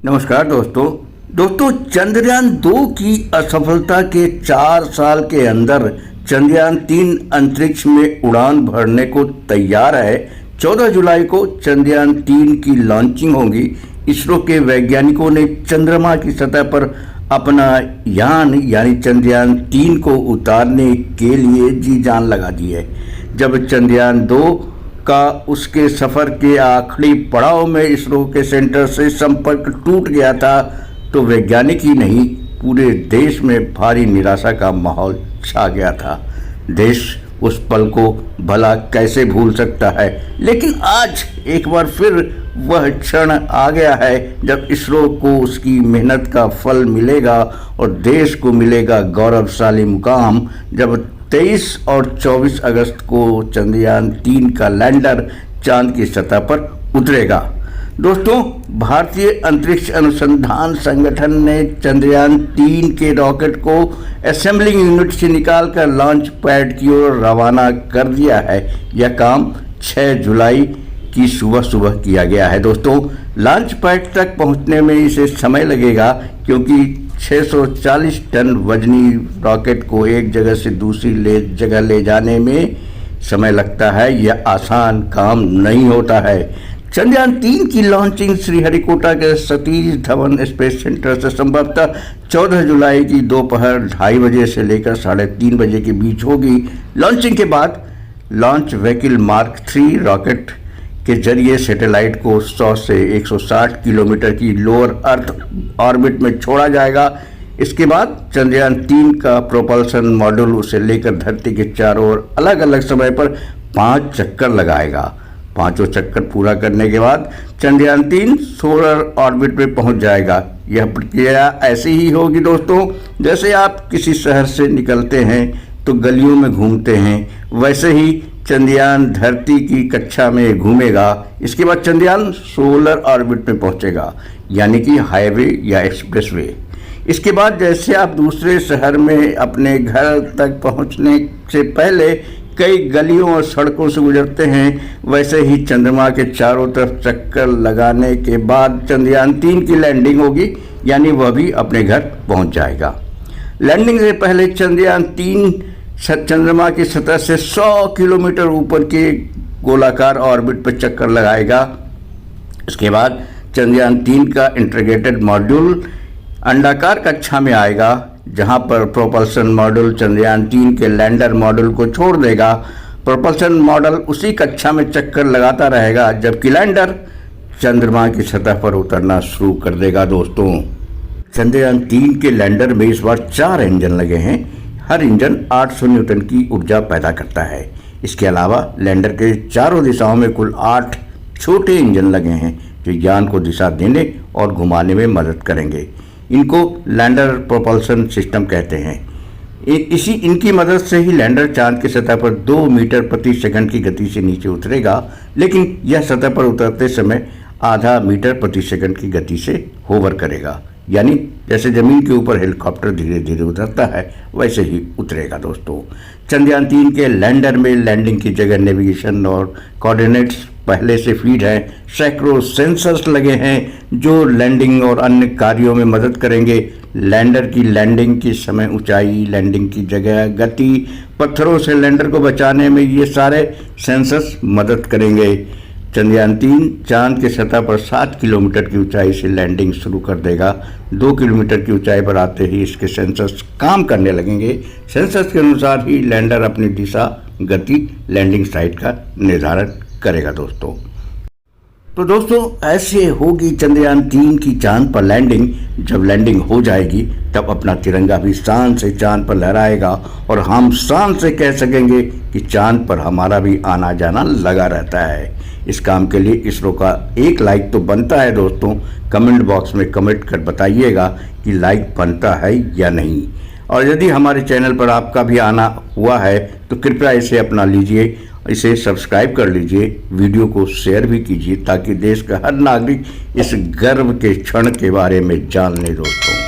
नमस्कार दोस्तों चंद्रयान 2 की असफलता के 4 साल के अंदर चंद्रयान 3 अंतरिक्ष में उड़ान भरने को तैयार है। 14 जुलाई को चंद्रयान 3 की लॉन्चिंग होगी। इसरो के वैज्ञानिकों ने चंद्रमा की सतह पर अपना यान यानी चंद्रयान 3 को उतारने के लिए जी जान लगा दी है। जब चंद्रयान 2 का उसके सफ़र के आखिरी पड़ाव में इसरो के सेंटर से संपर्क टूट गया था तो वैज्ञानिक ही नहीं पूरे देश में भारी निराशा का माहौल छा गया था। देश उस पल को भला कैसे भूल सकता है, लेकिन आज एक बार फिर वह क्षण आ गया है जब इसरो को उसकी मेहनत का फल मिलेगा और देश को मिलेगा गौरवशाली मुकाम, जब 23 और 24 अगस्त को चंद्रयान 3 का लैंडर चांद की सतह पर उतरेगा। दोस्तों, भारतीय अंतरिक्ष अनुसंधान संगठन ने चंद्रयान 3 के रॉकेट को असेंबलिंग यूनिट से निकालकर लॉन्च पैड की ओर रवाना कर दिया है। यह काम 6 जुलाई की सुबह किया गया है। दोस्तों, लॉन्च पैड तक पहुंचने में इसे समय लगेगा क्योंकि 640 टन वजनी रॉकेट को एक जगह से दूसरी जगह ले जाने में समय लगता है। यह आसान काम नहीं होता है। चंद्रयान 3 की लॉन्चिंग श्रीहरिकोटा के सतीश धवन स्पेस सेंटर से संभवतः 14 जुलाई की दोपहर 2:30 बजे से लेकर 3:30 बजे के बीच होगी। लॉन्चिंग के बाद लॉन्च व्हीकल मार्क 3 रॉकेट के जरिए सैटेलाइट को 100 से 160 किलोमीटर की लोअर अर्थ ऑर्बिट में छोड़ा जाएगा। इसके बाद चंद्रयान 3 का प्रोपल्सन मॉड्यूल उसे लेकर धरती के चारों ओर अलग अलग समय पर 5 चक्कर लगाएगा। 5 चक्कर पूरा करने के बाद चंद्रयान 3 सोलर ऑर्बिट में पहुंच जाएगा। यह प्रक्रिया ऐसी ही होगी दोस्तों, जैसे आप किसी शहर से निकलते हैं तो गलियों में घूमते हैं, वैसे ही चंद्रयान धरती की कक्षा में घूमेगा। इसके बाद चंद्रयान सोलर ऑर्बिट में पहुंचेगा, यानी कि हाईवे या एक्सप्रेसवे। इसके बाद जैसे आप दूसरे शहर में अपने घर तक पहुंचने से पहले कई गलियों और सड़कों से गुजरते हैं, वैसे ही चंद्रमा के चारों तरफ चक्कर लगाने के बाद चंद्रयान 3 की लैंडिंग होगी, यानी वह भी अपने घर पहुंच जाएगा। लैंडिंग से पहले चंद्रयान 3 चंद्रमा की सतह से 100 किलोमीटर ऊपर के गोलाकार ऑर्बिट पर चक्कर लगाएगा। इसके बाद चंद्रयान 3 का इंटीग्रेटेड मॉड्यूल अंडाकार कक्षा में आएगा, जहां पर प्रोपल्सन मॉड्यूल चंद्रयान 3 के लैंडर मॉड्यूल को छोड़ देगा। प्रोपल्सन मॉड्यूल उसी कक्षा में चक्कर लगाता रहेगा जबकि लैंडर चंद्रमा की सतह पर उतरना शुरू कर देगा। दोस्तों, चंद्रयान 3 के लैंडर में इस बार 4 इंजन लगे हैं। हर इंजन 800 न्यूटन की ऊर्जा पैदा करता है। इसके अलावा लैंडर के चारों दिशाओं में कुल 8 छोटे इंजन लगे हैं जो यान को दिशा देने और घुमाने में मदद करेंगे। इनको लैंडर प्रोपल्सन सिस्टम कहते हैं। इनकी मदद से ही लैंडर चांद की सतह पर 2 मीटर प्रति सेकंड की गति से नीचे उतरेगा, लेकिन यह सतह पर उतरते समय आधा मीटर प्रति सेकंड की गति से होवर करेगा, यानी जैसे जमीन के ऊपर हेलीकॉप्टर धीरे धीरे उतरता है वैसे ही उतरेगा। दोस्तों, चंद्रयान 3 के लैंडर में लैंडिंग की जगह नेविगेशन और कोऑर्डिनेट्स पहले से फीड हैं। सैकड़ों सेंसर्स लगे हैं जो लैंडिंग और अन्य कार्यों में मदद करेंगे। लैंडर की लैंडिंग की समय, ऊंचाई, लैंडिंग की जगह, गति, पत्थरों से लैंडर को बचाने में ये सारे सेंसर्स मदद करेंगे। चंद्रयान 3 चांद की सतह पर 7 किलोमीटर की ऊंचाई से लैंडिंग शुरू कर देगा। 2 किलोमीटर की ऊंचाई पर आते ही इसके सेंसर्स काम करने लगेंगे। सेंसर्स के अनुसार ही लैंडर अपनी दिशा, गति, लैंडिंग साइट का निर्धारण करेगा। दोस्तों, ऐसे होगी चंद्रयान 3 की चांद पर लैंडिंग। जब लैंडिंग हो जाएगी तब अपना तिरंगा भी शान से चांद पर लहराएगा और हम शान से कह सकेंगे कि चांद पर हमारा भी आना जाना लगा रहता है। इस काम के लिए इसरो का एक लाइक तो बनता है। दोस्तों, कमेंट बॉक्स में कमेंट कर बताइएगा कि लाइक बनता है या नहीं। और यदि हमारे चैनल पर आपका भी आना हुआ है तो कृपया इसे अपना लीजिए, इसे सब्सक्राइब कर लीजिए, वीडियो को शेयर भी कीजिए ताकि देश का हर नागरिक इस गर्व के क्षण के बारे में जान ले। दोस्तों।